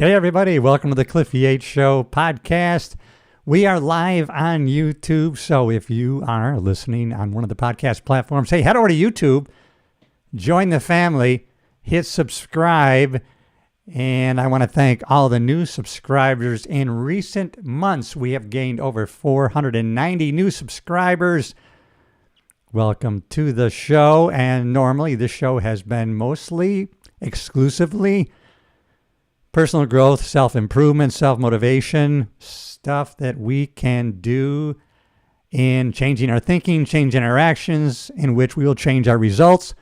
Hey everybody, welcome to the Cliff Yates Show podcast. We are live on YouTube, so if you are listening on one of the podcast platforms, hey, head over to YouTube, join the family, hit subscribe, and I want to thank all the new subscribers. In recent months, we have gained over 490 new subscribers. Welcome to the show, and normally this show has been mostly, exclusively, personal growth, self-improvement, self-motivation, stuff that we can do in changing our thinking, changing our actions, in which we will change our results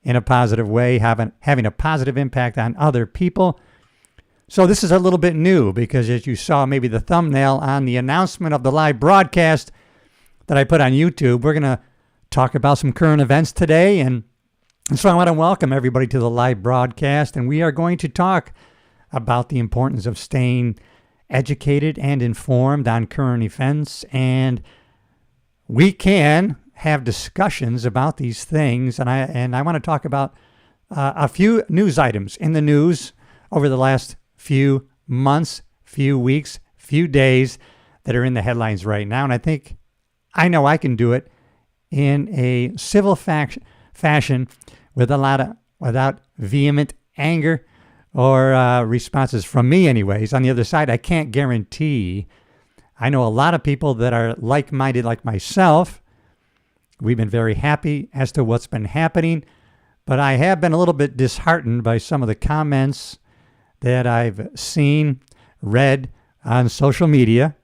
in a positive way, having a positive impact on other people. So this is a little bit new because as you saw maybe the thumbnail on the announcement of the live broadcast that I put on YouTube, we're going to talk about some current events today. And so I want to welcome everybody to the live broadcast, and we are going to talk about the importance of staying educated and informed on current events. And we can have discussions about these things. And I want to talk about a few news items in the news over the last few months, few weeks, few days that are in the headlines right now. And I know I can do it in a civil fashion without vehement anger or responses from me anyways. On the other side, I can't guarantee. I know a lot of people that are like-minded like myself. We've been very happy as to what's been happening, but I have been a little bit disheartened by some of the comments that I've seen, read on social media.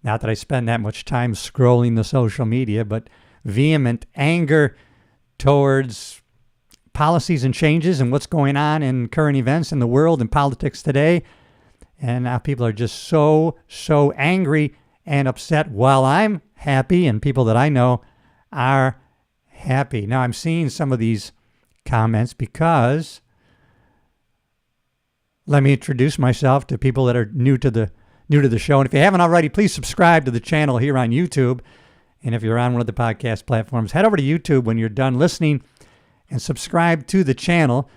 Not that I spend that much time scrolling the social media, but vehement anger towards policies and changes and what's going on in current events in the world and politics today. And now people are just so angry and upset while I'm happy and people that I know are happy. Now I'm seeing some of these comments because let me introduce myself to people that are new to the show. And if you haven't already, please subscribe to the channel here on YouTube. And if you're on one of the podcast platforms, head over to YouTube when you're done listening and subscribe to the channel.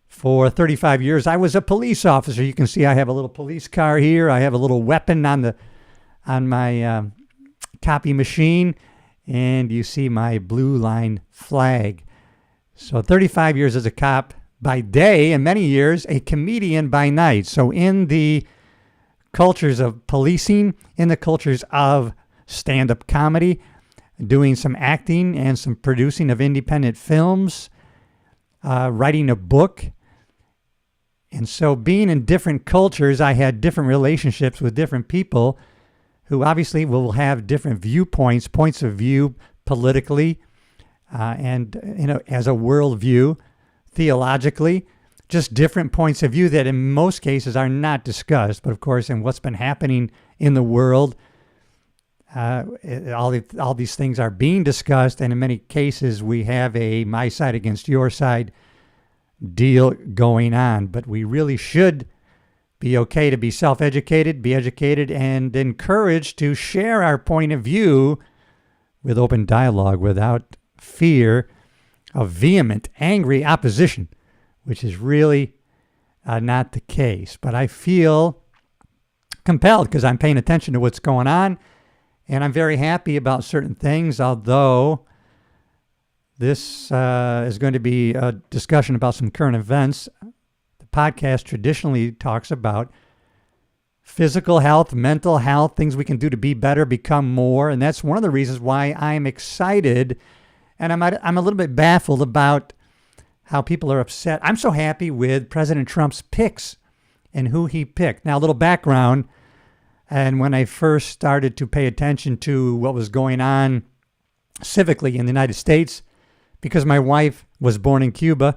For 35 years, I was a police officer. You can see I have a little police car here. I have a little weapon on my copy machine, and you see my blue line flag. So 35 years as a cop by day, and many years a comedian by night. So in the cultures of policing, in the cultures of stand-up comedy, doing some acting and some producing of independent films, writing a book. And so being in different cultures, I had different relationships with different people who obviously will have different viewpoints, points of view politically, and as a worldview, theologically, just different points of view that in most cases are not discussed. But of course, in what's been happening in the world, all these things are being discussed, and in many cases we have a my side against your side deal going on. But we really should be okay to be self-educated, be educated, and encouraged to share our point of view with open dialogue without fear of vehement, angry opposition, which is really not the case. But I feel compelled because I'm paying attention to what's going on. And I'm very happy about certain things, although this is going to be a discussion about some current events. The podcast traditionally talks about physical health, mental health, things we can do to be better, become more. And that's one of the reasons why I'm excited. And I'm a little bit baffled about how people are upset. I'm so happy with President Trump's picks and who he picked. Now, a little background. And when I first started to pay attention to what was going on civically in the United States, because my wife was born in Cuba,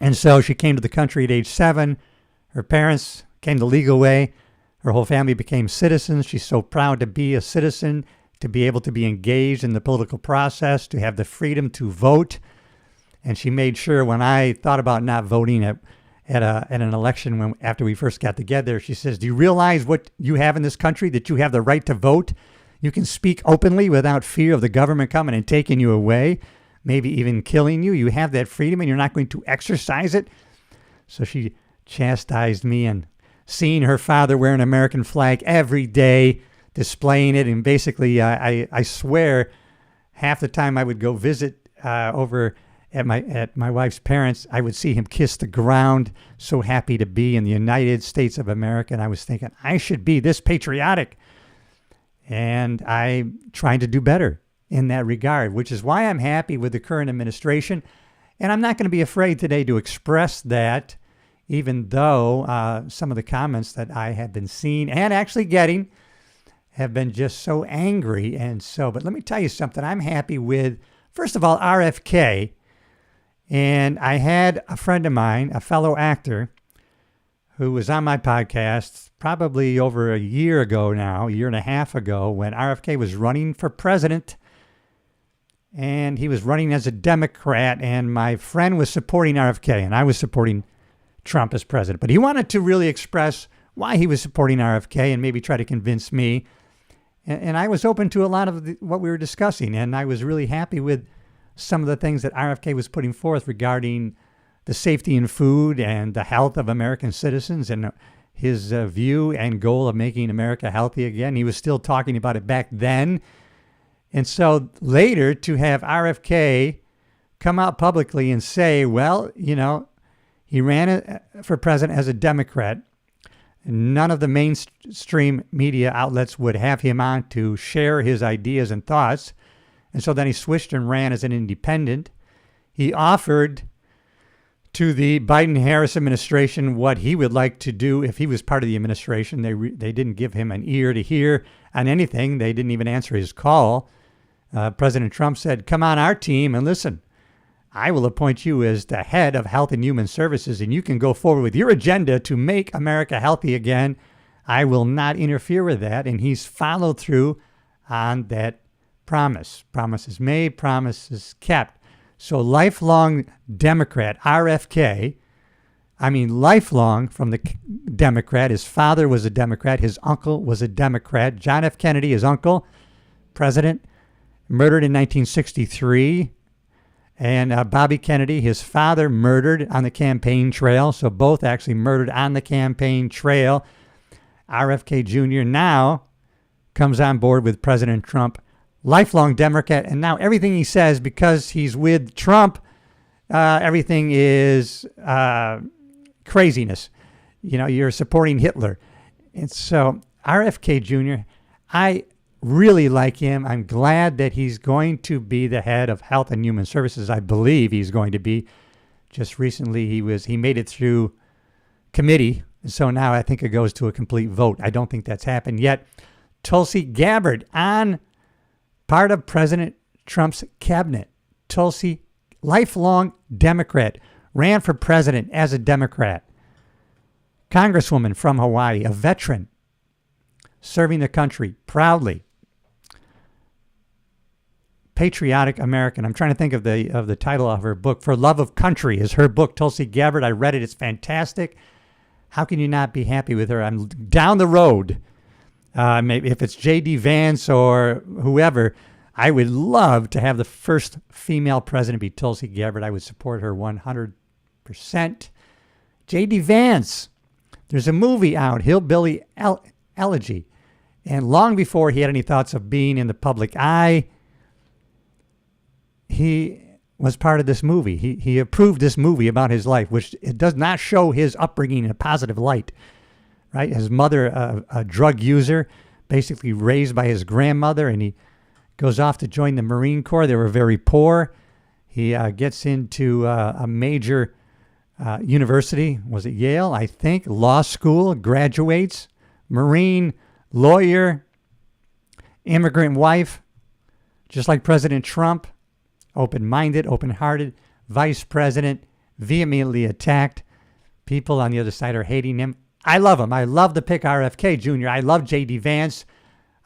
and so she came to the country at age 7. Her parents came the legal way. Her whole family became citizens. She's so proud to be a citizen, to be able to be engaged in the political process, to have the freedom to vote. And she made sure when I thought about not voting at an election after we first got together, she says, do you realize what you have in this country, that you have the right to vote? You can speak openly without fear of the government coming and taking you away, maybe even killing you. You have that freedom and you're not going to exercise it. So she chastised me, and seeing her father wear an American flag every day, displaying it, and basically, I swear, half the time I would go visit over at my wife's parents, I would see him kiss the ground, so happy to be in the United States of America. And I was thinking, I should be this patriotic. And I'm trying to do better in that regard, which is why I'm happy with the current administration. And I'm not going to be afraid today to express that, even though some of the comments that I have been seeing and actually getting have been just so angry. But let me tell you something. I'm happy with, first of all, RFK. And I had a friend of mine, a fellow actor, who was on my podcast probably over a year ago now, a year and a half ago, when RFK was running for president. And he was running as a Democrat, and my friend was supporting RFK, and I was supporting Trump as president. But he wanted to really express why he was supporting RFK and maybe try to convince me. And I was open to a lot of what we were discussing, and I was really happy with some of the things that RFK was putting forth regarding the safety in food and the health of American citizens, and his view and goal of making America healthy again. He was still talking about it back then. And so later to have RFK come out publicly and say, well, he ran for president as a Democrat. None of the mainstream media outlets would have him on to share his ideas and thoughts. And so then he switched and ran as an independent. He offered to the Biden-Harris administration what he would like to do if he was part of the administration. They didn't give him an ear to hear on anything. They didn't even answer his call. President Trump said, come on our team and listen. I will appoint you as the head of Health and Human Services, and you can go forward with your agenda to make America healthy again. I will not interfere with that. And he's followed through on that promise. Promises made, promises kept. So lifelong Democrat, RFK, lifelong from the Democrat. His father was a Democrat. His uncle was a Democrat. John F. Kennedy, his uncle, president, murdered in 1963. And Bobby Kennedy, his father, murdered on the campaign trail. So both actually murdered on the campaign trail. RFK Jr. now comes on board with President Trump, lifelong Democrat. And now everything he says, because he's with Trump, everything is craziness. You're supporting Hitler. And so RFK Jr., I really like him. I'm glad that he's going to be the head of Health and Human Services. I believe he's going to be. Just recently he made it through committee. And so now I think it goes to a complete vote. I don't think that's happened yet. Tulsi Gabbard, on part of President Trump's cabinet. Tulsi, lifelong Democrat, ran for president as a Democrat. Congresswoman from Hawaii, a veteran, serving the country proudly. Patriotic American. I'm trying to think of the title of her book. For Love of Country is her book. Tulsi Gabbard. I read it. It's fantastic. How can you not be happy with her? I'm down the road. Maybe if it's J.D. Vance or whoever, I would love to have the first female president be Tulsi Gabbard. I would support her 100%. J.D. Vance. There's a movie out, Hillbilly Elegy. And long before he had any thoughts of being in the public eye, he was part of this movie. He approved this movie about his life, which it does not show his upbringing in a positive light, right? His mother, a drug user, basically raised by his grandmother, and he goes off to join the Marine Corps. They were very poor. He gets into a major university. Was it Yale? I think. Law school, graduates, Marine, lawyer, immigrant wife, just like President Trump. Open-minded, open-hearted, vice president, vehemently attacked. People on the other side are hating him. I love him. I love the pick RFK Jr. I love J.D. Vance.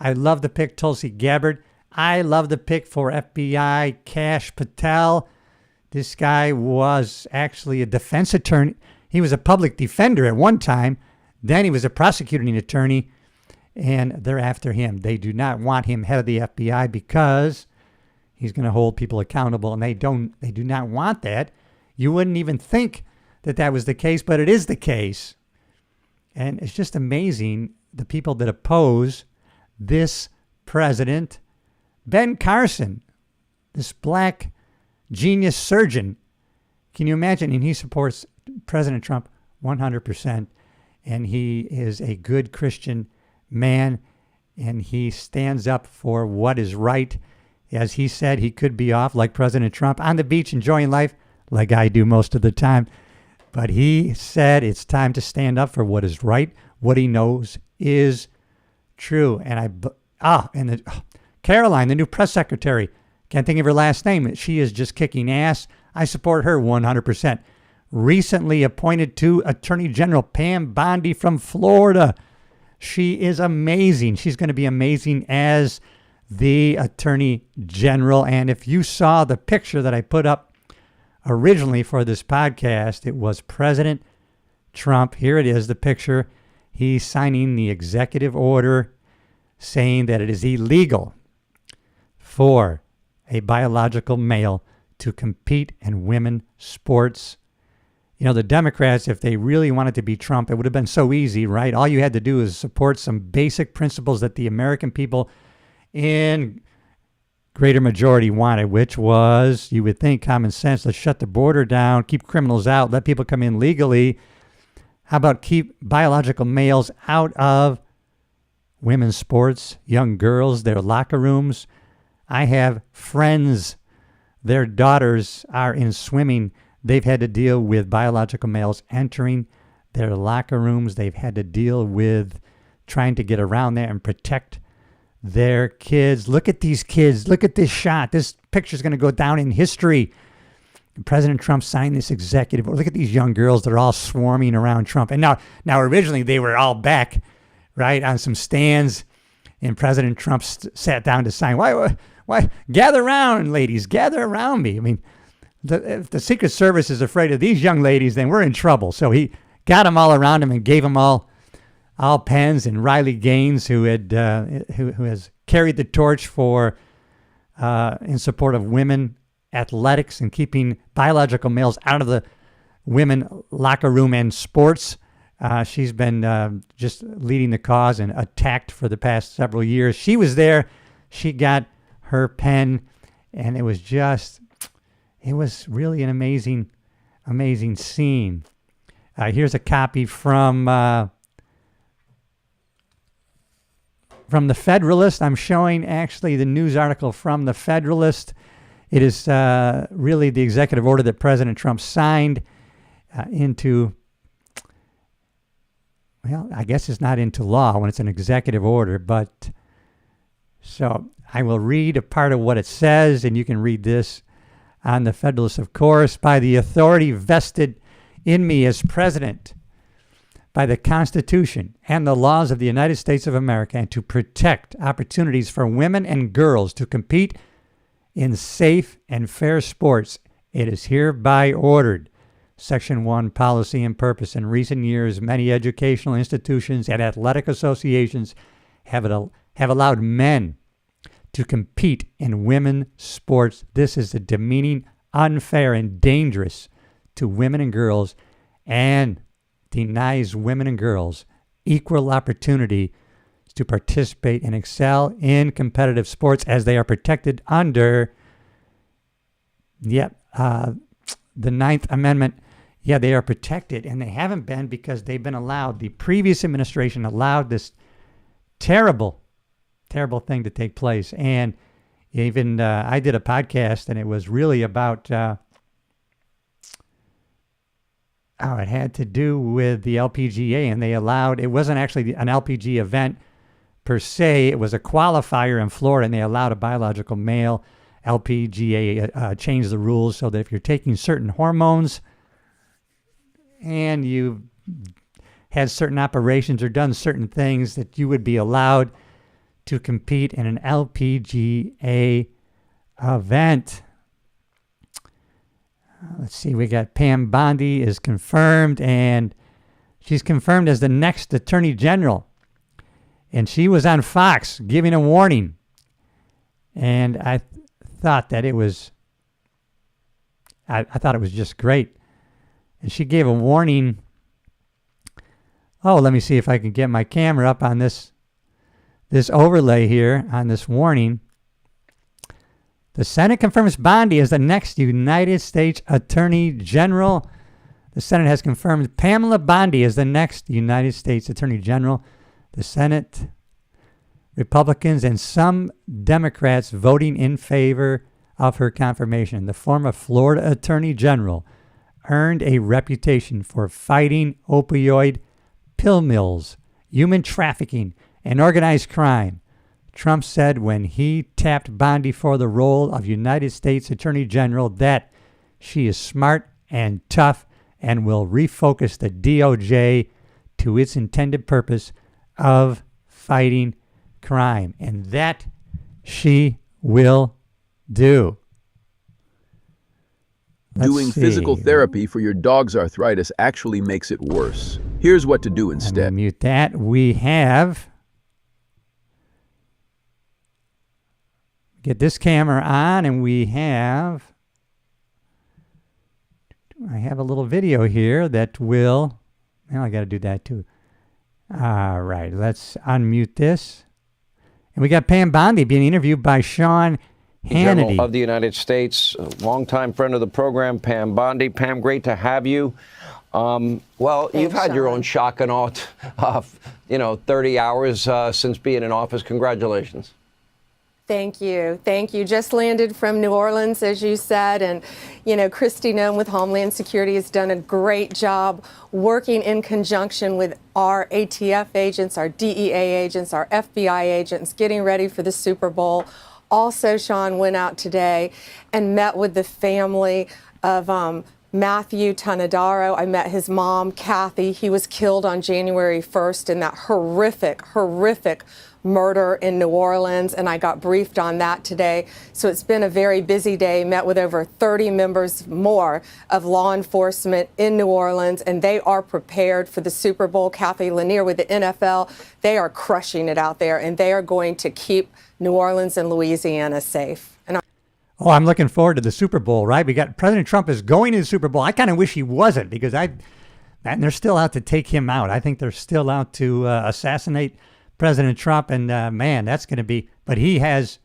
I love the pick Tulsi Gabbard. I love the pick for FBI Kash Patel. This guy was actually a defense attorney. He was a public defender at one time. Then he was a prosecuting attorney, and they're after him. They do not want him head of the FBI because he's going to hold people accountable, and they do not want that. You wouldn't even think that that was the case, but it is the case. And it's just amazing the people that oppose this president. Ben Carson, this black genius surgeon, can you imagine? And he supports President Trump 100%. And he is a good Christian man. And he stands up for what is right. As he said, he could be off like President Trump on the beach enjoying life like I do most of the time. But he said it's time to stand up for what is right, what he knows is true. And Caroline, the new press secretary, can't think of her last name. She is just kicking ass. I support her 100%. Recently appointed to Attorney General Pam Bondi from Florida. She is amazing. She's going to be amazing as the Attorney General. And if you saw the picture that I put up originally for this podcast, it was President Trump. Here it is, the picture. He's signing the executive order saying that it is illegal for a biological male to compete in women's sports. You know, the Democrats, if they really wanted to be Trump, it would have been so easy, right? All you had to do is support some basic principles that the American people in greater majority wanted, which was, you would think, common sense. Let's shut the border down, keep criminals out, let people come in legally. How about keep biological males out of women's sports, young girls, their locker rooms? I have friends, their daughters are in swimming. They've had to deal with biological males entering their locker rooms. They've had to deal with trying to get around there and protect their kids. Look at these kids. Look at this shot. This picture is going to go down in history. President Trump signed this executive order. Look at these young girls. They're all swarming around Trump. And now originally they were all back, right, on some stands. And President Trump sat down to sign. Why? Gather around, ladies. Gather around me. I mean, if the Secret Service is afraid of these young ladies, then we're in trouble. So he got them all around him and gave them all pens. And Riley Gaines, who has carried the torch for in support of women athletics and keeping biological males out of the women locker room and sports. She's been just leading the cause and attacked for the past several years. She was there. She got her pen, and it was really an amazing scene. Here's a copy from the Federalist. I'm showing actually the news article from the Federalist. It is really the executive order that President Trump signed into, well, I guess it's not into law when it's an executive order, but so I will read a part of what it says, and you can read this on the Federalist, of course. By the authority vested in me as president by the Constitution and the laws of the United States of America, and to protect opportunities for women and girls to compete in safe and fair sports, it is hereby ordered. Section 1, Policy and Purpose. In recent years, many educational institutions and athletic associations have allowed men to compete in women's sports. This is demeaning, unfair, and dangerous to women and girls, and denies women and girls equal opportunity to participate and excel in competitive sports as they are protected under the Ninth Amendment. Yeah, they are protected, and they haven't been because they've been allowed. The previous administration allowed this terrible thing to take place. And even I did a podcast, and it was really about it had to do with the LPGA, and they allowed, it wasn't actually an LPG event per se, it was a qualifier in Florida, and they allowed a biological male. LPGA changed the rules so that if you're taking certain hormones and you had certain operations or done certain things, that you would be allowed to compete in an LPGA event. Let's see, we got Pam Bondi is confirmed, and she's confirmed as the next Attorney General. And she was on Fox giving a warning. And I thought that it was, I thought it was just great. And she gave a warning. Oh, let me see if I can get my camera up on this overlay here on this warning. The Senate confirms Bondi as the next United States Attorney General. The Senate has confirmed Pamela Bondi as the next United States Attorney General. The Senate, Republicans, and some Democrats voting in favor of her confirmation. The former Florida Attorney General earned a reputation for fighting opioid pill mills, human trafficking, and organized crime. Trump said when he tapped Bondi for the role of United States Attorney General that she is smart and tough and will refocus the DOJ to its intended purpose of fighting crime. And that she will do. Doing physical therapy for your dog's arthritis actually makes it worse. Here's what to do instead. Mute that. We have... Get this camera on, and I have a little video here that will... Well, I got to do that too. All right, let's unmute this. And we got Pam Bondi being interviewed by Sean Hannity. General of the United States, a longtime friend of the program, Pam Bondi. Pam, great to have you. Well, you've had your own shock and awe, 30 hours since being in office. Congratulations. Thank you. Thank you. Just landed from New Orleans, as you said. And, Kristi Noem with Homeland Security has done a great job working in conjunction with our ATF agents, our DEA agents, our FBI agents, getting ready for the Super Bowl. Also, Sean went out today and met with the family of Matthew Tonadaro. I met his mom, Kathy. He was killed on January 1st in that horrific murder in New Orleans, and I got briefed on that today. So it's been a very busy day. Met with over 30 members more of law enforcement in New Orleans, and they are prepared for the Super Bowl. Kathy Lanier with the NFL, they are crushing it out there, and they are going to keep New Orleans and Louisiana safe. Oh, I'm looking forward to the Super Bowl, right? We got President Trump is going to the Super Bowl. I kind of wish he wasn't, because and they're still out to take him out. I think they're still out to assassinate President Trump, and man, that's going to be, but he has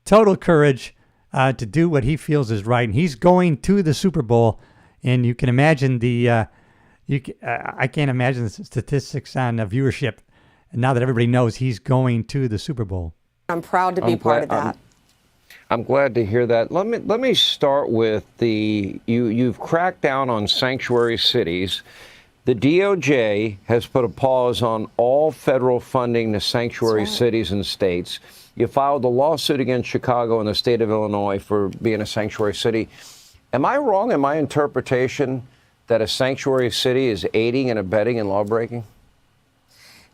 total courage to do what he feels is right, and he's going to the Super Bowl, and you can imagine I can't imagine the statistics on viewership, and now that everybody knows he's going to the Super Bowl. I'm proud to be part of that. I'm glad to hear that. Let me start with you've cracked down on sanctuary cities. The DOJ has put a pause on all federal funding to sanctuary cities and states. You filed a lawsuit against Chicago and the state of Illinois for being a sanctuary city. Am I wrong in my interpretation that a sanctuary city is aiding and abetting in lawbreaking?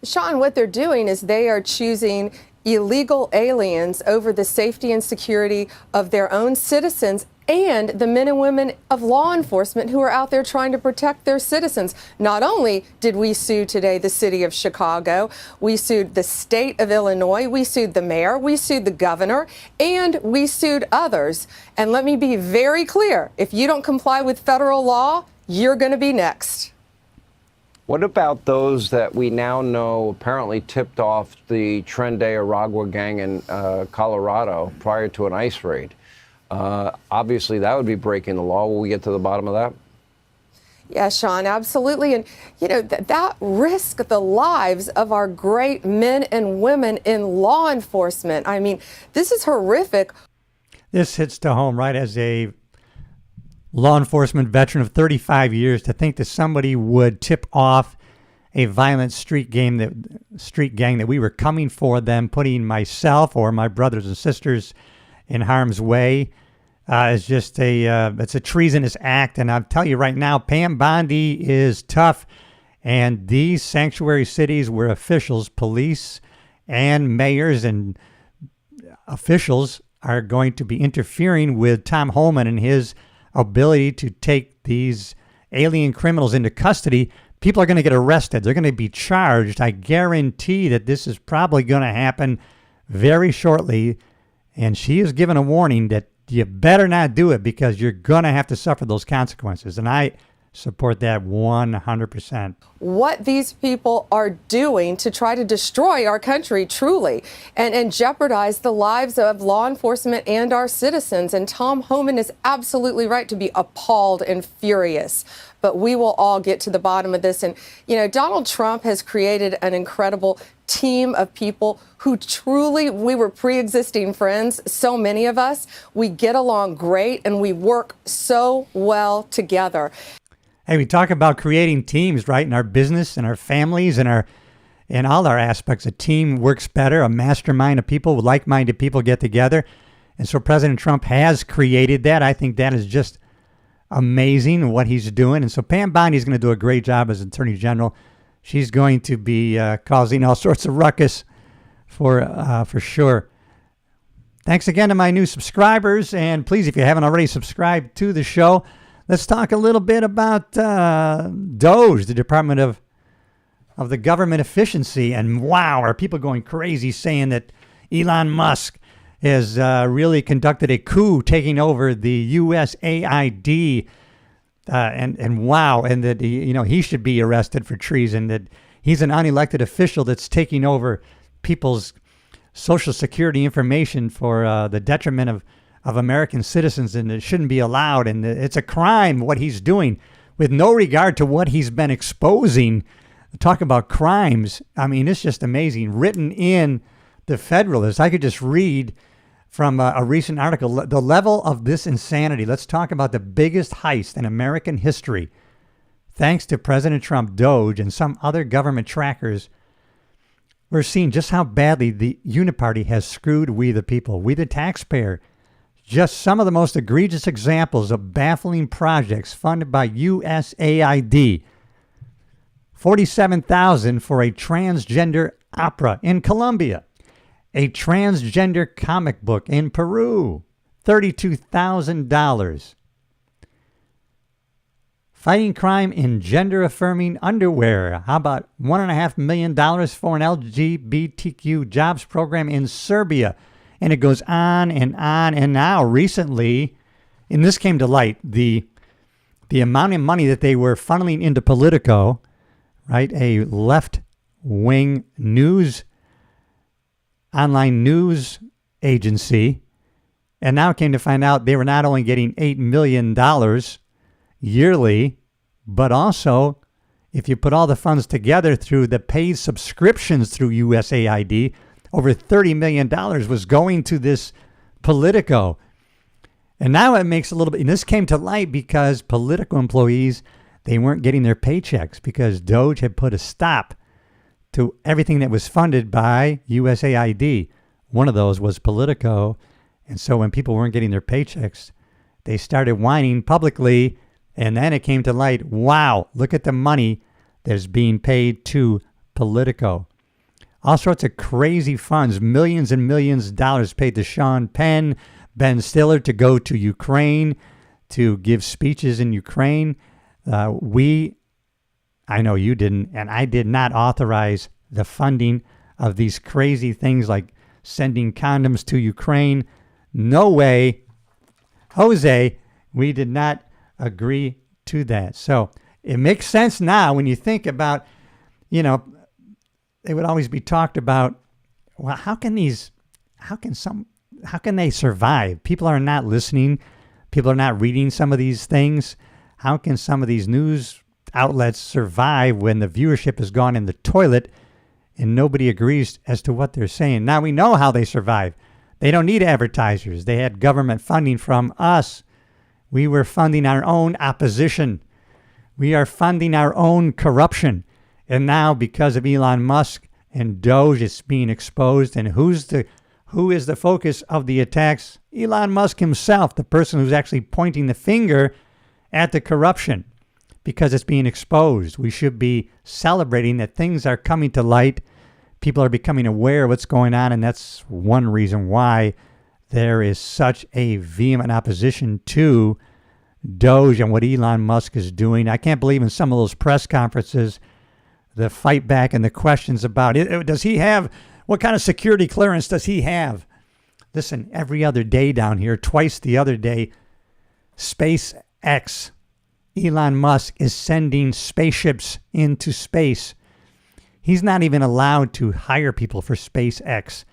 Sean, what they're doing is they are choosing illegal aliens over the safety and security of their own citizens and the men and women of law enforcement who are out there trying to protect their citizens. Not only did we sue today the city of Chicago, we sued the state of Illinois, we sued the mayor, we sued the governor, and we sued others. And let me be very clear, if you don't comply with federal law, you're going to be next. What about those that we now know apparently tipped off the Tren de Aragua gang in Colorado prior to an ICE raid? Obviously, that would be breaking the law. Will we get to the bottom of that? Yeah, Sean, absolutely. And, that risk the lives of our great men and women in law enforcement. I mean, this is horrific. This hits to home, right? As a law enforcement veteran of 35 years, to think that somebody would tip off a violent street gang that we were coming for them, putting myself or my brothers and sisters in harm's way, is just it's a treasonous act. And I'll tell you right now, Pam Bondi is tough. And these sanctuary cities where officials, police and mayors and officials are going to be interfering with Tom Homan and his ability to take these alien criminals into custody, people are going to get arrested. They're going to be charged. I guarantee that this is probably going to happen very shortly. And she has given a warning that you better not do it, because you're going to have to suffer those consequences. And support that 100%. What these people are doing to try to destroy our country truly and jeopardize the lives of law enforcement and our citizens. And Tom Homan is absolutely right to be appalled and furious. But we will all get to the bottom of this. And, you know, Donald Trump has created an incredible team of people who truly, we were pre-existing friends, so many of us. We get along great and we work so well together. Hey, we talk about creating teams, right? In our business, in our families, in all our aspects. A team works better. A mastermind of people, like-minded people get together. And so President Trump has created that. I think that is just amazing what he's doing. And so Pam Bondi is going to do a great job as Attorney General. She's going to be causing all sorts of ruckus for sure. Thanks again to my new subscribers. And please, if you haven't already subscribed to the show, let's talk a little bit about DOGE, the Department of the Government Efficiency. And wow, are people going crazy saying that Elon Musk has really conducted a coup, taking over the USAID, and wow, and that he should be arrested for treason. That he's an unelected official that's taking over people's Social Security information for the detriment of American citizens, and it shouldn't be allowed. And it's a crime what he's doing, with no regard to what he's been exposing. Talk about crimes. I mean, it's just amazing. Written in the Federalist. I could just read from a recent article, the level of this insanity. Let's talk about the biggest heist in American history. Thanks to President Trump, DOGE, and some other government trackers, we're seeing just how badly the Uniparty has screwed we the people, we the taxpayer. Just some of the most egregious examples of baffling projects funded by USAID. $47,000 for a transgender opera in Colombia. A transgender comic book in Peru. $32,000. Fighting crime in gender-affirming underwear. How about $1.5 million for an LGBTQ jobs program in Serbia? And it goes on and on. And now, recently, and this came to light, the amount of money that they were funneling into Politico, right, a left-wing online news agency, and now came to find out they were not only getting $8 million yearly, but also, if you put all the funds together through the paid subscriptions through USAID, over $30 million was going to this Politico. And now it makes a little bit, and this came to light because Politico employees, they weren't getting their paychecks because DOGE had put a stop to everything that was funded by USAID. One of those was Politico. And so when people weren't getting their paychecks, they started whining publicly. And then it came to light, wow, look at the money that's being paid to Politico. All sorts of crazy funds, millions and millions of dollars paid to Sean Penn, Ben Stiller to go to Ukraine, to give speeches in Ukraine. I know you didn't, and I did not authorize the funding of these crazy things like sending condoms to Ukraine. No way. Jose, we did not agree to that. So it makes sense now when you think about, they would always be talked about, well, how can they survive? People are not listening. People are not reading some of these things. How can some of these news outlets survive when the viewership has gone in the toilet and nobody agrees as to what they're saying? Now we know how they survive. They don't need advertisers. They had government funding from us. We were funding our own opposition. We are funding our own corruption. And now because of Elon Musk and DOGE, it's being exposed. And who is the focus of the attacks? Elon Musk himself, the person who's actually pointing the finger at the corruption. Because it's being exposed. We should be celebrating that things are coming to light. People are becoming aware of what's going on, and that's one reason why there is such a vehement opposition to DOGE and what Elon Musk is doing. I can't believe in some of those press conferences, the fight back and the questions about it. Does he have, what kind of security clearance does he have? Listen, every other day down here, twice the other day, SpaceX Elon Musk is sending spaceships into space. He's not even allowed to hire people for SpaceX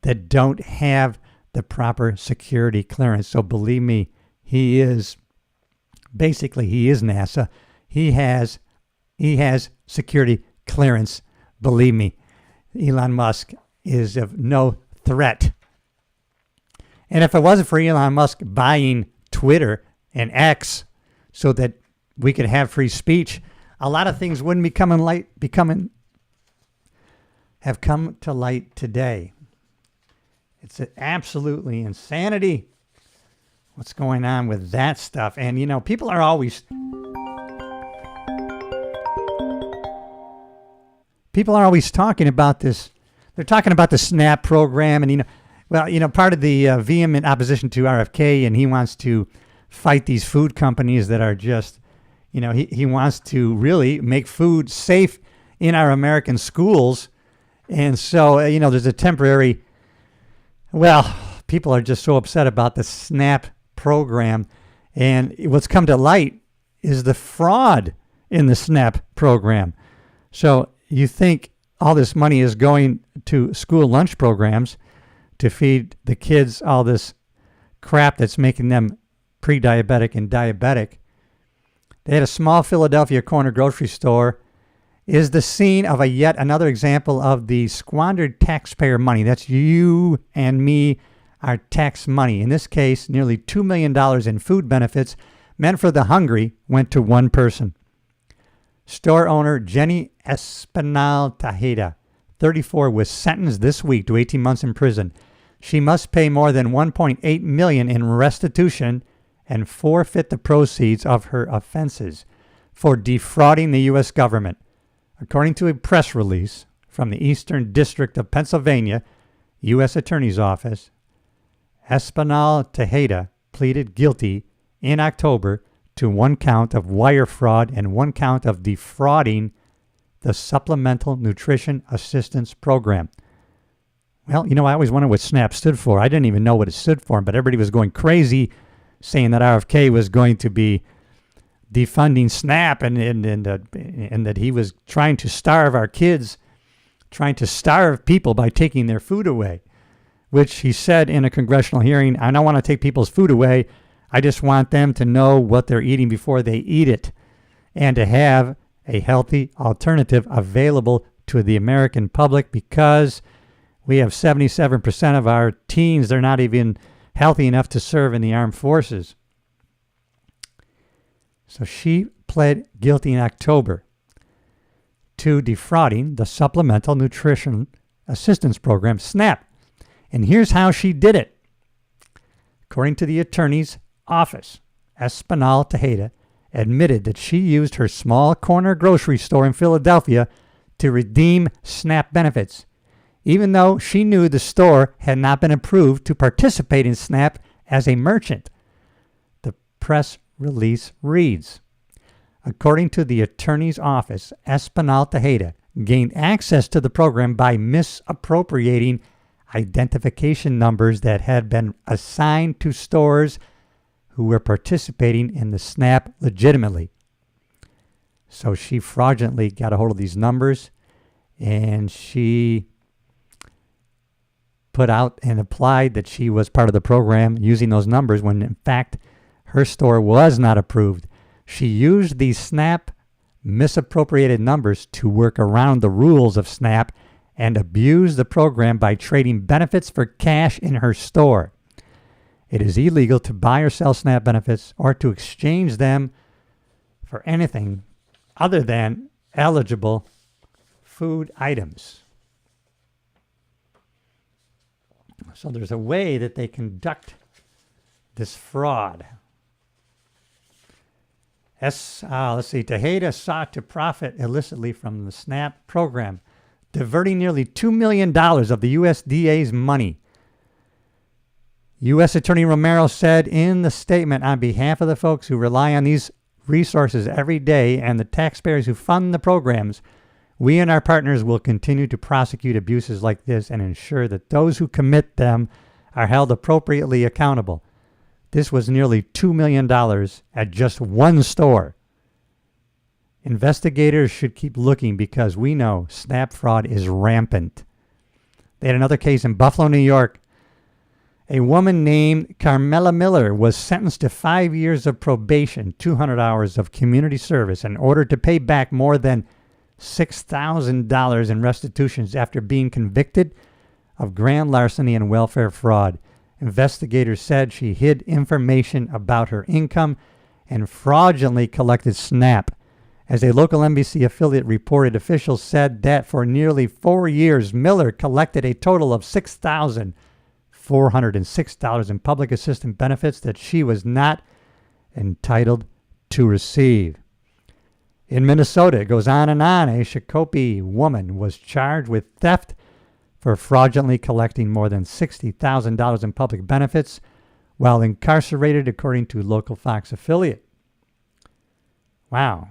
that don't have the proper security clearance. So believe me, he is NASA. He has security clearance. Believe me, Elon Musk is of no threat. And if it wasn't for Elon Musk buying Twitter and X so that we could have free speech, a lot of things wouldn't have come to light today. It's absolutely insanity what's going on with that stuff. And, you know, people are always talking about this. They're talking about the SNAP program. And, part of the vehement opposition to RFK, and he wants to fight these food companies that are just, he wants to really make food safe in our American schools. And so, there's a temporary, people are just so upset about the SNAP program. And what's come to light is the fraud in the SNAP program. So you think all this money is going to school lunch programs to feed the kids all this crap that's making them pre-diabetic and diabetic. They had a small Philadelphia corner grocery store is the scene of yet another example of the squandered taxpayer money. That's you and me, our tax money. In this case, nearly $2 million in food benefits meant for the hungry went to one person. Store owner Jenny Espinal Tejeda, 34, was sentenced this week to 18 months in prison. She must pay more than $1.8 million in restitution and forfeit the proceeds of her offenses for defrauding the U.S. government. According to a press release from the Eastern District of Pennsylvania U.S. Attorney's Office, Espinal Tejeda pleaded guilty in October to one count of wire fraud and one count of defrauding the Supplemental Nutrition Assistance Program. Well, I always wondered what SNAP stood for. I didn't even know what it stood for, but everybody was going crazy saying that RFK was going to be defunding SNAP and that he was trying to starve our kids, trying to starve people by taking their food away, which he said in a congressional hearing, I don't want to take people's food away. I just want them to know what they're eating before they eat it and to have a healthy alternative available to the American public, because we have 77% of our teens, they're not even healthy enough to serve in the armed forces. So she pled guilty in October to defrauding the Supplemental Nutrition Assistance Program, SNAP. And here's how she did it. According to the attorney's office, Espinal Tejeda admitted that she used her small corner grocery store in Philadelphia to redeem SNAP benefits, even though she knew the store had not been approved to participate in SNAP as a merchant. The press release reads, according to the attorney's office, Espinal Tejeda gained access to the program by misappropriating identification numbers that had been assigned to stores who were participating in the SNAP legitimately. So she fraudulently got a hold of these numbers, and she put out and applied that she was part of the program using those numbers when in fact her store was not approved. She used these SNAP misappropriated numbers to work around the rules of SNAP and abuse the program by trading benefits for cash in her store. It is illegal to buy or sell SNAP benefits or to exchange them for anything other than eligible food items. So there's a way that they conduct this fraud. Tejeda sought to profit illicitly from the SNAP program, diverting nearly $2 million of the USDA's money. U.S. Attorney Romero said in the statement, on behalf of the folks who rely on these resources every day and the taxpayers who fund the programs, we and our partners will continue to prosecute abuses like this and ensure that those who commit them are held appropriately accountable. This was nearly $2 million at just one store. Investigators should keep looking because we know SNAP fraud is rampant. They had another case in Buffalo, New York. A woman named Carmela Miller was sentenced to 5 years of probation, 200 hours of community service, and ordered to pay back more than $6,000 in restitutions after being convicted of grand larceny and welfare fraud. Investigators said she hid information about her income and fraudulently collected SNAP. As a local NBC affiliate reported, officials said that for nearly 4 years, Miller collected a total of $6,406 in public assistance benefits that she was not entitled to receive. In Minnesota, it goes on and on. A Shakopee woman was charged with theft for fraudulently collecting more than $60,000 in public benefits while incarcerated, according to local Fox affiliate. Wow.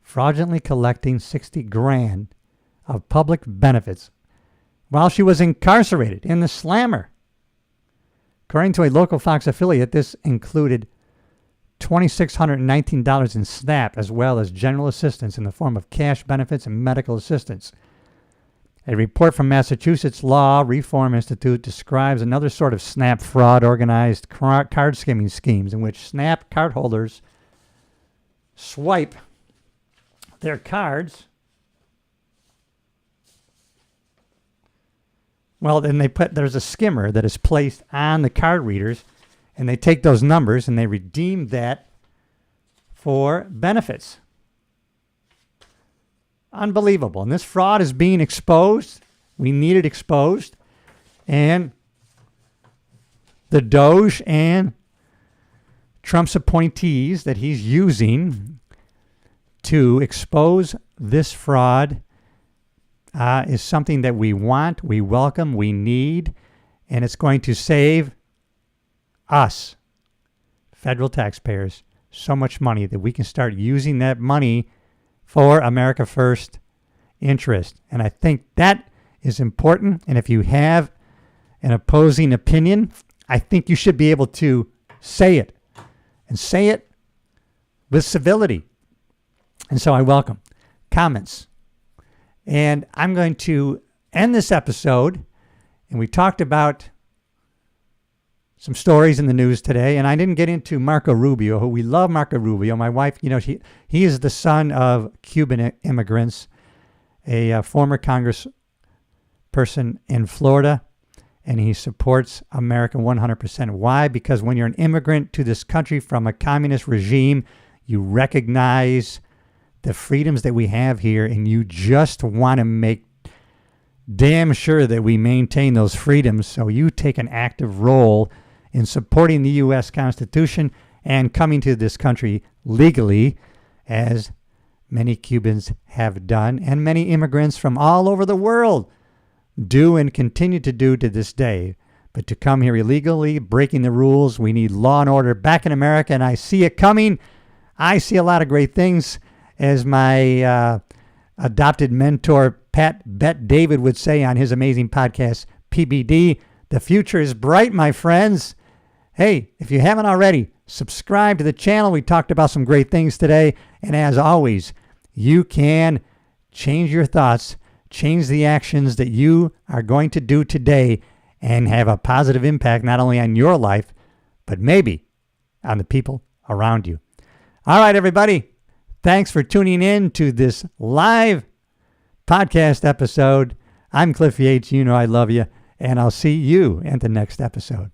Fraudulently collecting $60,000 of public benefits while she was incarcerated in the slammer. According to a local Fox affiliate, this included $2,619 in SNAP, as well as general assistance in the form of cash benefits and medical assistance. A report from Massachusetts Law Reform Institute describes another sort of SNAP fraud, organized card skimming schemes in which SNAP cardholders swipe their cards. Well, then there's a skimmer that is placed on the card readers, and they take those numbers and they redeem that for benefits. Unbelievable. And this fraud is being exposed. We need it exposed. And the Doge and Trump's appointees that he's using to expose this fraud is something that we want, we welcome, we need, and it's going to save us, federal taxpayers, so much money that we can start using that money for America First interest. And I think that is important. And if you have an opposing opinion, I think you should be able to say it, and say it with civility. And so I welcome comments. And I'm going to end this episode. And we talked about some stories in the news today, and I didn't get into Marco Rubio, who we love. Marco Rubio, my wife, he is the son of Cuban immigrants, a former congressperson in Florida, and he supports America 100%. Why? Because when you're an immigrant to this country from a communist regime, you recognize the freedoms that we have here, and you just want to make damn sure that we maintain those freedoms. So you take an active role in supporting the U.S. Constitution and coming to this country legally, as many Cubans have done, and many immigrants from all over the world do and continue to do to this day. But to come here illegally, breaking the rules, we need law and order back in America, and I see it coming. I see a lot of great things. As my adopted mentor, Pat Bet David, would say on his amazing podcast, PBD, the future is bright, my friends. Hey, if you haven't already, subscribe to the channel. We talked about some great things today. And as always, you can change your thoughts, change the actions that you are going to do today, and have a positive impact not only on your life, but maybe on the people around you. All right, everybody. Thanks for tuning in to this live podcast episode. I'm Cliff Yates. You know I love you, and I'll see you in the next episode.